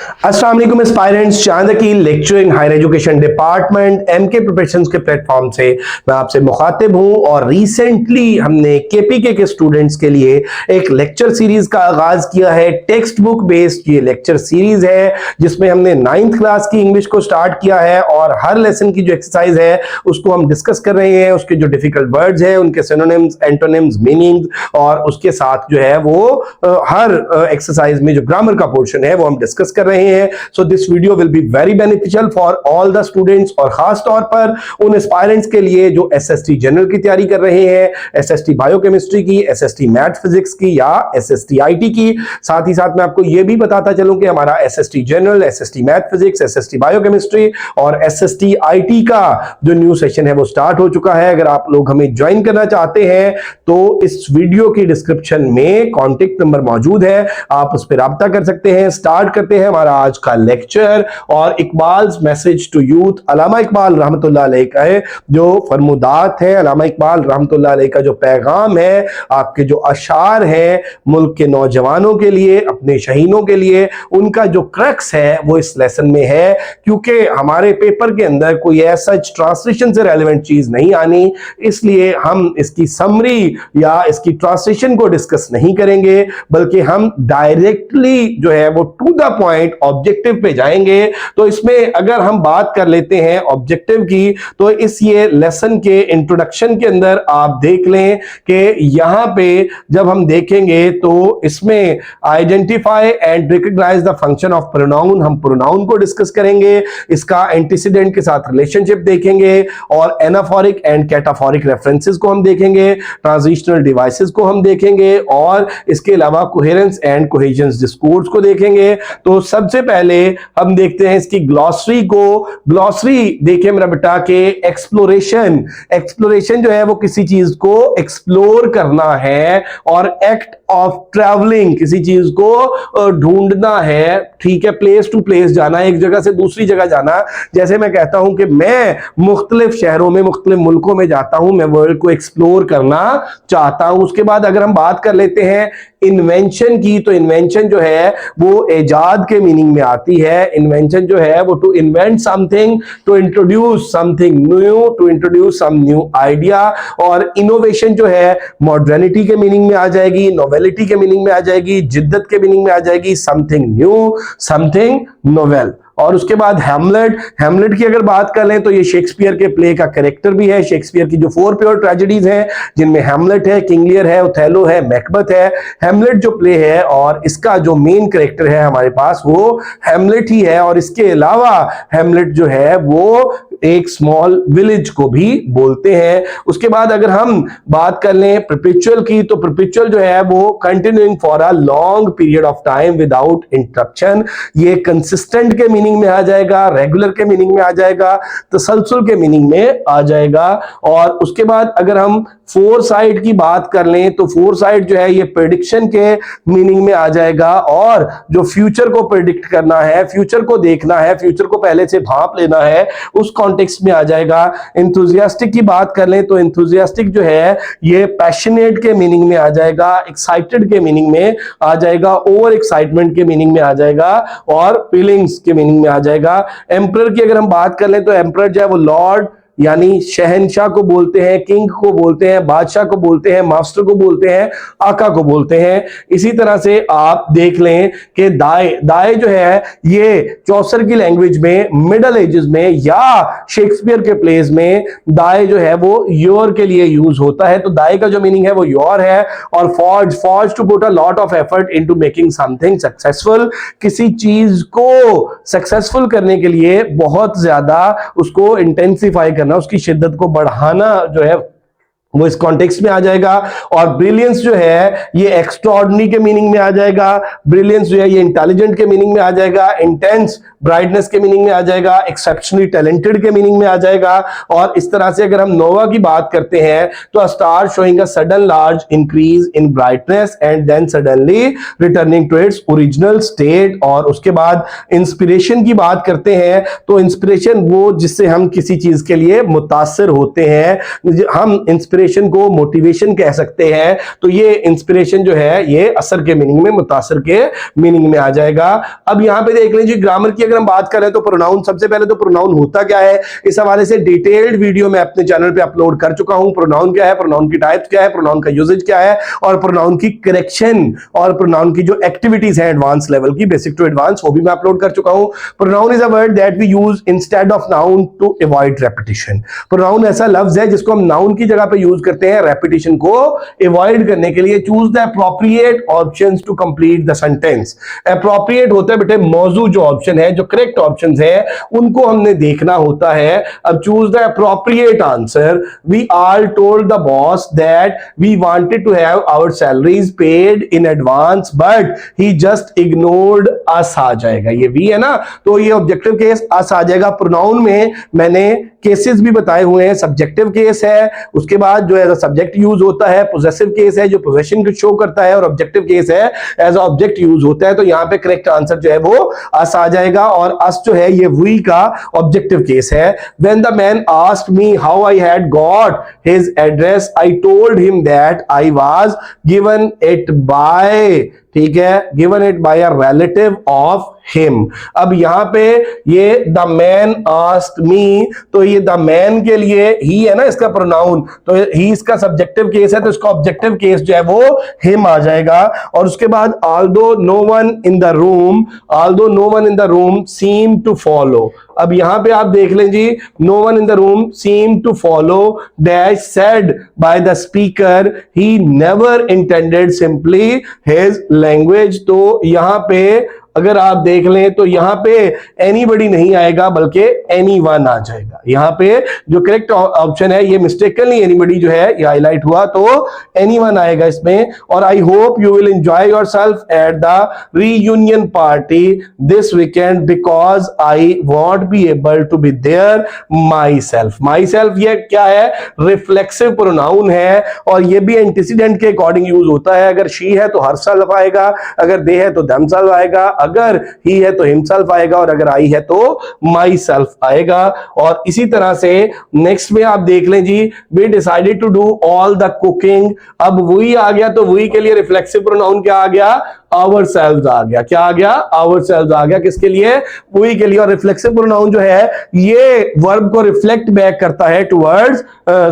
अस्सलाम वालेकुम एस्पायरेंट्स, चांदकी lecturing higher education department MK preparations के प्लेटफॉर्म से मैं आपसे मुखातिब हूं और रिसेंटली हमने केपीके के स्टूडेंट्स के लिए एक लेक्चर सीरीज का आगाज किया है। टेक्स्ट बुक बेस्ड ये लेक्चर सीरीज है जिसमें हमने 9th क्लास की इंग्लिश को स्टार्ट किया है और हर लेसन की जो एक्सरसाइज है उसको हम डिस्कस कर रहे हैं। उसके जो डिफिकल्ट वर्ड्स है उनके सिनोनिम्स, एंटोनिम्स, मीनिंग्स और उसके साथ जो है वो हर एक्सरसाइज में जो ग्रामर का पोर्शन है वो हम डिस्कस कर रहे हैं। So this video will be very beneficial for all the students और खास तौर पर उन एस्पायरेंट्स के लिए जो एसएसटी जनरल की तैयारी कर रहे हैं, एसएसटी बायोकेमिस्ट्री की, एसएसटी मैथ फिजिक्स की या एसएसटी आईटी की। साथ ही साथ मैं आपको यह भी बताता चलूं कि हमारा SST general, SST math physics, SST biochemistry और एसएसटी आईटी का जो न्यू सेशन है वो स्टार्ट हो चुका है। अगर आप लोग हमें ज्वाइन करना चाहते हैं तो इस वीडियो की डिस्क्रिप्शन में कॉन्टेक्ट नंबर मौजूद है, आप उस पर राब्ता कर सकते हैं। स्टार्ट करते हैं हमारा आज का लेक्चर। और इकबाल्स मैसेज टू यूथ, अल्लामा इकबाल रहमतुल्लाह अलैह का है जो फरमुदात है, अल्लामा इकबाल रहमतुल्लाह अलैह का जो पैगाम है, आपके जो अशार है मुल्क के नौजवानों के लिए, अपने शहीनों के लिए, उनका जो क्रक्स है वो इस लेसन में है। क्योंकि हमारे पेपर के अंदर कोई ऐसा ट्रांसलेशन से रेलेवेंट चीज नहीं आनी, इसलिए हम इसकी समरी या इसकी ट्रांसलेशन को डिस्कस नहीं करेंगे, बल्कि हम डायरेक्टली जो है वो टू द पॉइंट ऑब्जेक्टिव पे जाएंगे। तो इसमें अगर हम बात कर लेते हैं ऑब्जेक्टिव की, तो इस ये लेसन के इंट्रोडक्शन के अंदर आप देख लें कि यहां पे जब हम देखेंगे तो इसमें identify and recognise the function of pronoun, हम प्रोनाउन को डिस्कस करेंगे, इसका एंटीसीडेंट के साथ रिलेशनशिप देखेंगे और एनाफोरिक एंड कैटाफोरिक रेफरेंसेस को हम देखेंगे, ट्रांजिशनल डिवाइसेस को हम देखेंगे और इसके अलावा कोहेरेंस एंड कोहेजंस डिस्कोर्स को देखेंगे। तो सबसे पहले हम देखते हैं इसकी ग्लॉसरी को। ग्लॉसरी देखिए मेरा बेटा के एक्सप्लोरेशन, एक्सप्लोरेशन जो है वो किसी चीज को एक्सप्लोर करना है और एक्ट ऑफ ट्रैवलिंग, किसी चीज को ढूंढना है, ठीक है, प्लेस टू प्लेस जाना, एक जगह से दूसरी जगह जाना। जैसे मैं कहता हूं कि मैं मुख्तलिफ शहरों में, मुख्तलिफ मुल्कों में जाता हूं, मैं वर्ल्ड को एक्सप्लोर करना चाहता हूं। उसके बाद अगर हम बात कर लेते हैं इन्वेंशन की, तो इन्वेंशन जो है वो इजाद के मीनिंग में आती है। इन्वेंशन जो है वो to invent something, to introduce something new, to introduce some new idea. और इनोवेशन जो है मॉडर्निटी के मीनिंग में आ जाएगी, नोवेलिटी के मीनिंग में आ जाएगी, जिद्दत के मीनिंग में आ जाएगी, समथिंग न्यू, समथिंग नोवेल। और उसके बाद हैमलेट, हैमलेट की अगर बात कर लें तो ये शेक्सपियर के प्ले का कैरेक्टर भी है। शेक्सपियर की जो 4 प्योर ट्रेजेडीज हैं जिनमें हैमलेट है, किंग लियर है, ओथेलो है, मैकबेथ है। हैमलेट जो प्ले है और इसका जो मेन कैरेक्टर है हमारे पास वो हैमलेट ही है। और इसके अलावा हैमलेट जो है वो एक स्मॉल विलेज को भी बोलते हैं। उसके बाद अगर हम बात कर लें परपेचुअल की, तो परपेचुअल जो है वो continuing for a long period of time without interruption. ये कंसिस्टेंट के मीनिंग में आ जाएगा, रेगुलर के मीनिंग में आ जाएगा, तसलसल के मीनिंग में आ जाएगा। और उसके बाद अगर हम फोरसाइट की बात कर लें तो फोरसाइट जो है ये प्रेडिक्शन के मीनिंग में आ जाएगा और जो फ्यूचर को प्रेडिक्ट करना है, फ्यूचर को देखना है, फ्यूचर को पहले से भांप लेना है, उस कॉन्टेक्स्ट में आ जाएगा। एंथुसियास्टिक की बात कर लें तो एंथुसियास्टिक जो है ये पैशनेट के मीनिंग में आ जाएगा, एक्साइटेड के मीनिंग में आ जाएगा, ओवर एक्साइटमेंट के मीनिंग में आ जाएगा और फीलिंग्स के मीनिंग में आ जाएगा। एम्परर की अगर हम बात कर लें तो एम्परर जो है वो लॉर्ड यानी शहनशाह को बोलते हैं, किंग को बोलते हैं, बादशाह को बोलते हैं, मास्टर को बोलते हैं, आका को बोलते हैं। इसी तरह से आप देख लें कि दाए, दाए जो है ये चौसर की लैंग्वेज में, मिडल एजेस में या शेक्सपियर के प्लेस में दाए जो है वो योर के लिए यूज होता है। तो दाए का जो मीनिंग है वो योर है। और forge, forge to put a lot of effort into making something successful, किसी चीज को सक्सेसफुल करने के लिए बहुत ज्यादा उसको इंटेंसिफाई करना, उसकी शिद्दत को बढ़ाना जो है वो इस कॉन्टेक्स्ट में आ जाएगा। और ब्रिलियंस जो है ये एक्स्ट्राऑर्डिनरी के मीनिंग में आ जाएगा, ब्रिलियंस जो है ये इंटेलिजेंट के मीनिंग में आ जाएगा, इंटेंस ब्राइटनेस के मीनिंग में आ जाएगा, एक्सेप्शनली टैलेंटेड के मीनिंग में आ जाएगा। और इस तरह से अगर हम नोवा की बात करते हैं तो a star showing a sudden large increase in brightness and then suddenly returning to its original state. और उसके बाद इंस्पिरेशन की बात करते हैं तो इंस्पिरेशन वो जिससे हम किसी चीज के लिए मुतासिर होते हैं, हम इंस्पिरेशन इंस्पिरेशन को मोटिवेशन कह सकते हैं, तो ये इंस्पिरेशन जो है ये असर के मीनिंग में, मुतासर के मीनिंग में आ जाएगा। अब यहां पे देख लीजिए ग्रामर की अगर हम बात करें तो प्रोनाउन, सबसे पहले तो प्रोनाउन होता क्या है, इस हवाले से डिटेल्ड वीडियो मैं अपने चैनल पे अपलोड कर चुका हूं। प्रोनाउन क्या है, प्रोनाउन की टाइप्स क्या है, प्रोनाउन का यूजेज क्या है, और प्रोनाउन की करेक्शन और प्रोनाउन की जो एक्टिविटीज है एडवांस लेवल की, बेसिक टू एडवांस, वो भी मैं अपलोड कर चुका हूं। Pronoun is a word that we use instead of noun to avoid repetition. Pronoun ऐसा लफ्ज है जिसको हम नाउन की जगह पे यूज करते हैं रेपिटेशन को अवॉइड करने के लिए। Choose the appropriate options to complete the sentence. Appropriate होता है बेटे मौजू जो ऑप्शन है, जो करेक्ट ऑप्शंस है उनको हमने देखना होता है। अब choose the appropriate answer. We all told the boss that we wanted to have our salaries paid in advance but he just ignored us आ जाएगा। ये वी है ना, तो ये ऑब्जेक्टिव केस अस आ जाएगा। प्रोनाउन में मैंने केसेस भी बताए हुए हैं। सब्जेक्टिव केस है, उसके बाद जो है सब्जेक्ट यूज होता है, पोजेसिव केस है जो पोजेशन को शो करता है, और ऑब्जेक्टिव केस है एज ऑब्जेक्ट यूज होता है। तो यहां पे करेक्ट आंसर जो है वो अस आ जाएगा, और अस जो है ये वी का ऑब्जेक्टिव केस है। When the man asked me how I had got his address I told him that I was given it by, ठीक है, given it by a relative of him. अब यहां पे ये द मैन आस्क्ड मी, तो ये the man के लिए ही है ना इसका प्रोनाउन, तो ही इसका सब्जेक्टिव केस है, तो इसका ऑब्जेक्टिव केस जो है वो हिम आ जाएगा। और उसके बाद although no one in the room, although no one in the room seem to follow. अब यहां पे आप देख लें जी, no one in the room seem to follow dash said by the speaker he never intended simply his language. तो यहां पे अगर आप देख लें तो यहां पे एनीबडी नहीं आएगा बल्कि एनीवन आ जाएगा। यहां पे जो करेक्ट ऑप्शन है ये मिस्टेकनली एनीबडी जो है ये हाईलाइट हुआ, तो एनीवन आएगा इसमें। और I hope you will enjoy yourself at the reunion party this weekend because I won't be able to be there myself. Myself ये क्या है, रिफ्लेक्सिव प्रोनाउन है, और ये भी एंटीसीडेंट के अकॉर्डिंग यूज होता है। अगर शी है तो हर सेल्फ आएगा, अगर दे है तो दम सेल्फ आएगा, अगर ही है तो हिमसेल्फ आएगा, और अगर आई है तो माई सेल्फ आएगा। और इसी तरह से नेक्स्ट में आप देख लें जी, we decided to do all the cooking. अब वही आ गया, तो वही के लिए रिफ्लेक्सिव प्रोनाउन क्या आ गया, ourselves आ गया। क्या आ गया, ourselves आ गया, किसके लिए, वही के लिए। और रिफ्लेक्सिव प्रोनाउन जो है ये वर्ब को रिफ्लेक्ट बैक करता है टुवर्ड्स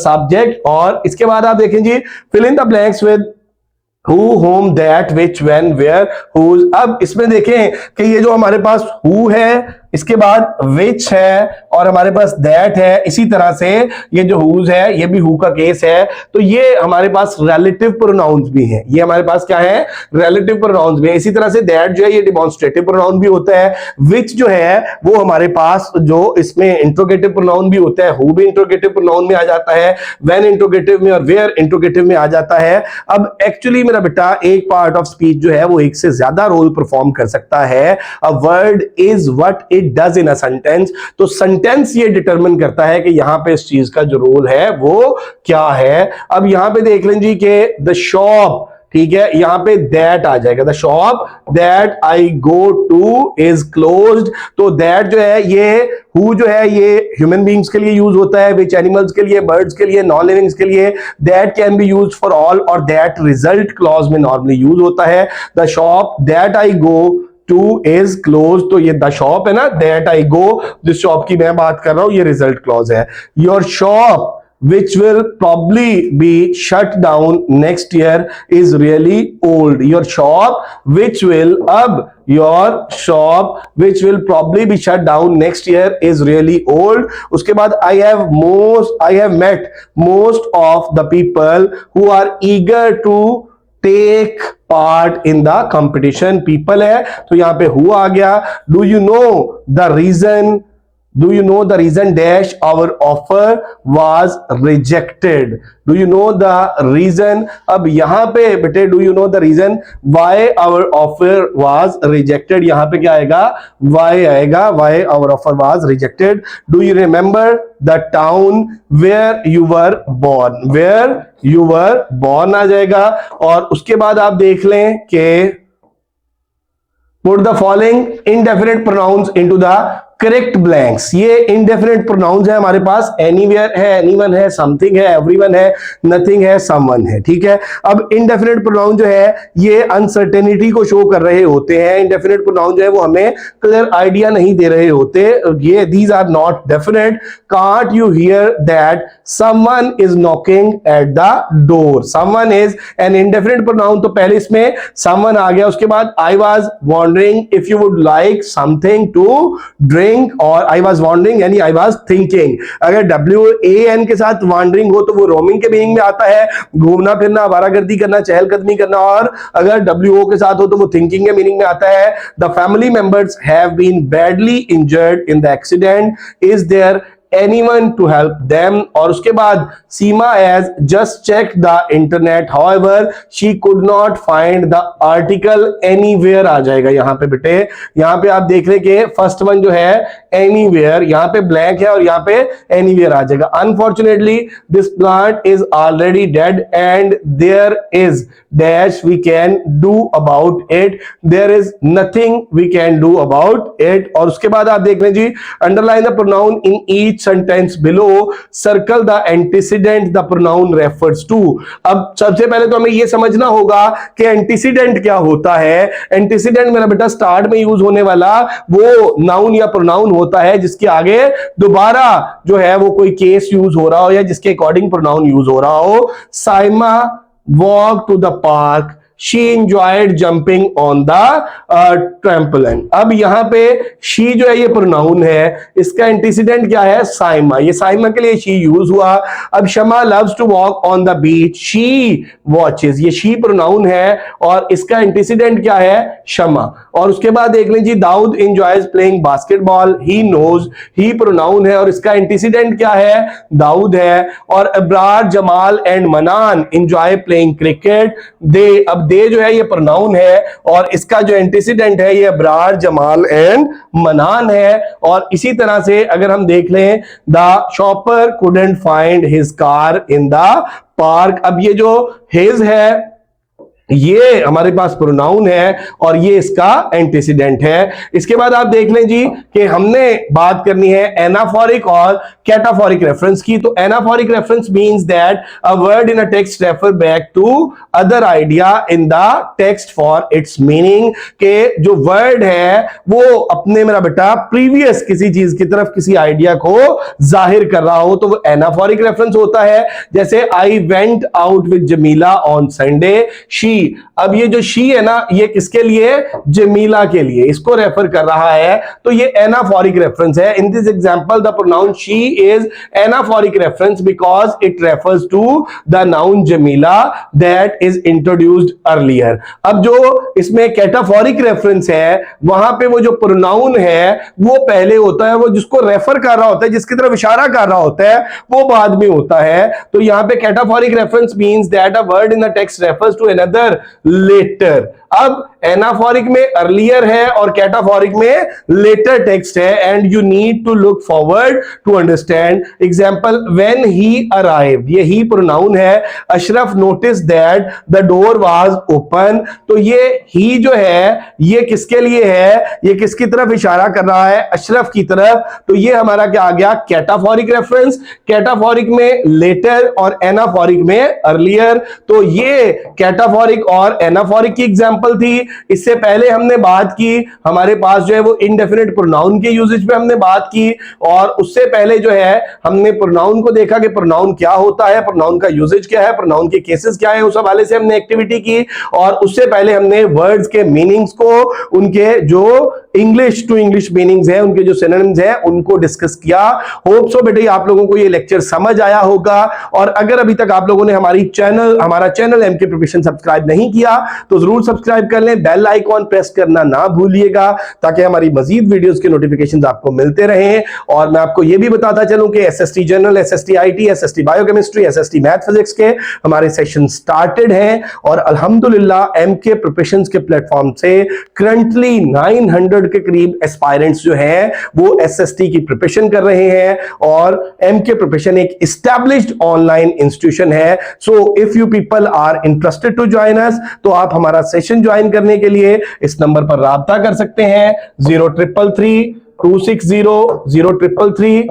सब्जेक्ट। और इसके बाद आप देखें जी, fill in the blanks with who, whom, that, which, when, where, whose। अब इसमें देखें कि ये जो हमारे पास who है, इसके बाद which है, और हमारे पास that है, इसी तरह से ये जो whose है ये भी who का केस है। तो ये हमारे पास relative pronouns भी हैं, ये हमारे पास क्या है, relative pronouns भी है। इसी तरह से that जो है ये demonstrative pronoun भी होता है। which जो है वो हमारे पास जो इसमें interrogative pronoun भी होता है, who भी interrogative pronoun में आ जाता है, when interrogative में और where interrogative में आ जाता है। अब एक्चुअली मेरा बेटा एक पार्ट ऑफ स्पीच जो है वो एक से ज्यादा रोल परफॉर्म कर सकता है। A word is what it does in a sentence. तो सेंटेंस ये डिटरमिन करता है कि यहां पे इस चीज का जो रोल है वो क्या है। अब यहां पे देख लें जी कि द शॉप, ठीक है, यहां पे दैट आ जाएगा, the shop that I go two is closed. तो दैट जो है ये हु जो है ये ह्यूमन बींग्स के लिए यूज होता है, विच एनिमल्स के लिए, बर्ड्स के लिए, नॉन लिविंग्स के लिए। That can be use for all, और दैट रिजल्ट क्लॉज में नॉर्मली यूज होता है। The shop that I go two is close, तो ये द शॉप है ना, दैट आई गो, जिस शॉप की मैं बात कर रहा हूं ये रिजल्ट क्लॉज है। Your shop which will probably be shut down next year is really old. Your shop which will, अब your shop which will probably be shut down next year is really old. उसके बाद I have met most of the people who are eager to take part in the competition. People है तो यहाँ पे who आ गया। Do you know the reason dash our offer was rejected? Do you know the reason? अब यहां पे बेटे do you know the reason why our offer was rejected? यहां पे क्या आएगा, why आएगा, why our offer was rejected. Do you remember the town where you were born? Where you were born आ जाएगा। और उसके बाद आप देख लें कि put the following indefinite pronouns into the correct blanks. ये इंडेफिनिट प्रोनाउंस है हमारे पास, एनीवेयर है, एनीवन है, समथिंग है, एवरीवन है, नथिंग है, समवन है, ठीक है। अब इंडेफिनिट प्रोनाउन जो है ये अनसर्टेनिटी को शो कर रहे होते हैं। इंडेफिनिट प्रोनाउन जो है वो हमें क्लियर आइडिया नहीं दे रहे होते। ये these are not definite. Can't you hear that someone is knocking at the door. Someone is an indefinite pronoun, तो पहले इसमें समवन आ गया, उसके बाद I was wondering if you would like something to drink, और आई वाज वॉन्डरिंग यानी I was thinking. अगर WAN के साथ वॉन्डरिंग हो तो वो रोमिंग के मीनिंग में आता है, घूमना फिरना, आवारागर्दी करना, चहलकदमी करना, और अगर WO के साथ हो तो वो थिंकिंग के मीनिंग में आता है। The family members have been badly injured in the accident, is there anyone to help them, और उसके बाद सीमा has just checked the internet, however she could not find the article anywhere आ जाएगा यहाँ पे बेटे। यहाँ पे आप देख रहे कि फर्स्ट वन जो है anywhere, यहाँ पे ब्लैंक है और यहाँ पे anywhere आ जाएगा। Unfortunately this plant is already dead and there is dash we can do about it, there is nothing we can do about it। और उसके बाद आप देख रहे जी, underline the pronoun in each sentence below, circle the antecedent the pronoun refers to। अब सबसे पहले तो हमें यह समझना होगा कि एंटीसीडेंट क्या होता है। एंटीसीडेंट मेरा बेटा स्टार्ट में यूज होने वाला वो नाउन या प्रोनाउन होता है जिसके आगे दोबारा जो है वो कोई केस यूज हो रहा हो या जिसके अकॉर्डिंग प्रोनाउन यूज हो रहा हो। Saima walked to the park, she enjoyed jumping on the trampoline। अब यहां पे she जो है ये प्रोनाउन है, इसका एंटीसीडेंट क्या है, साइमा, ये साइमा के लिए she यूज हुआ। अब शमा loves to walk on the beach, she watches, ये she प्रोनाउन है और इसका एंटीसीडेंट क्या है, शमा। और उसके बाद देख लीजिए, Dawood enjoys playing basketball, he knows, he pronoun है और इसका एंटीसीडेंट क्या है, दाऊद है। और Abrar, Jamal and Manan enjoy playing cricket, they, अब दे जो है ये प्रोनाउन है और इसका जो एंटीसीडेंट है ये अब्रार, जमाल एंड मनान है। और इसी तरह से अगर हम देख लें, the shopper couldn't find his car in the park, अब ये जो हिज है ये हमारे पास प्रोनाउन है और ये इसका एंटीसीडेंट है। इसके बाद आप देख लें जी कि हमने बात करनी है एनाफोरिक और कैटाफोरिक रेफरेंस की। तो anaphoric reference means that a word in a text refer back to other idea in the text for its meaning, के जो वर्ड है वो अपने मेरा बेटा प्रीवियस किसी चीज की तरफ किसी आइडिया को जाहिर कर रहा हो तो वो एनाफोरिक रेफरेंस होता है। जैसे I went out with Jamila on Sunday, she, अब ये जो शी है ना ये किसके लिए, जमीला के लिए, इसको रेफर कर रहा है तो ये एनाफोरिक रेफरेंस है। In this example the pronoun she is anaphoric reference because it refers to the noun Jamila that is introduced earlier. अब जो इसमें कैटाफोरिक रेफरेंस है वहां पे वो जो प्रोनाउन है वो पहले होता है, वो जिसको रेफर कर रहा होता है, जिसकी तरफ इशारा कर रहा होता है वो बाद में होता है। तो यहां पे cataphoric reference means that a word in the text refers to another later. अब एनाफोरिक में अर्लियर है और कैटाफोरिक में लेटर टेक्स्ट है and you need to look forward to understand. Example, when he arrived, ये ही प्रोनाउन है। Ashraf notice that the door was open, तो ये ही जो है ये किसके लिए है, ये किसकी तरफ इशारा कर रहा है, अशरफ की तरफ। तो ये हमारा क्या आ गया, कैटाफोरिक रेफरेंस। कैटाफोरिक में लेटर और एनाफोरिक में अर्लियर। तो ये कैटाफोरिक और एनाफोरिक की एग्जांपल थी। इससे पहले हमने बात की, हमारे पास जो है वो इंडेफिनिट प्रोनाउन के यूजेज पे हमने बात की और उससे पहले जो है हमने प्रोनाउन को देखा कि प्रोनाउन क्या होता है, प्रोनाउन का यूजेज क्या है, प्रोनाउन के केसेस क्या है, उस हवाले से हमने एक्टिविटी की। और उससे पहले हमने वर्ड्स के मीनिंग्स को, उनके जो इंग्लिश टू इंग्लिश मीनिंग्स है, उनके जो सिनोनिम्स है उनको डिस्कस किया। होप सो बेटे आप लोगों को ये लेक्चर समझ आया होगा। और अगर अभी तक आप लोगों ने हमारा चैनल एमके प्रिपरेशन सब्सक्राइब नहीं किया तो जरूर सब्सक्राइब कर लें, बेल आइकॉन प्रेस करना ना भूलिएगा ताकि हमारी मजीद वीडियोस के नोटिफिकेशंस आपको मिलते रहें। और मैं आपको ये भी बताता चलूं कि SST general, SST IT, SST biochemistry, SST math physics के हमारे सेशन स्टार्टेड हैं और अल्हम्दुलिल्लाह एमके प्रिपरेशन के प्लेटफॉर्म से करंटली 900 के करीब एस्पायरेंट्स जो हैं वो एसएसटी की प्रिपरेशन कर रहे हैं। और एमके प्रिपरेशन एक एस्टैब्लिश्ड ऑनलाइन इंस्टीट्यूशन है। So if you people are interested to join us तो आप हमारा सेशन ज्वाइन करने के लिए इस नंबर पर राब्ता कर सकते हैं 0333 260-0333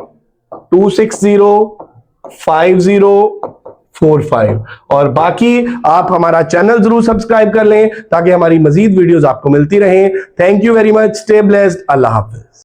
260-5045 और बाकी आप हमारा चैनल जरूर सब्सक्राइब कर लें ताकि हमारी मजीद वीडियोस आपको मिलती रहें। Thank you very much, stay blessed, Allah Hafiz.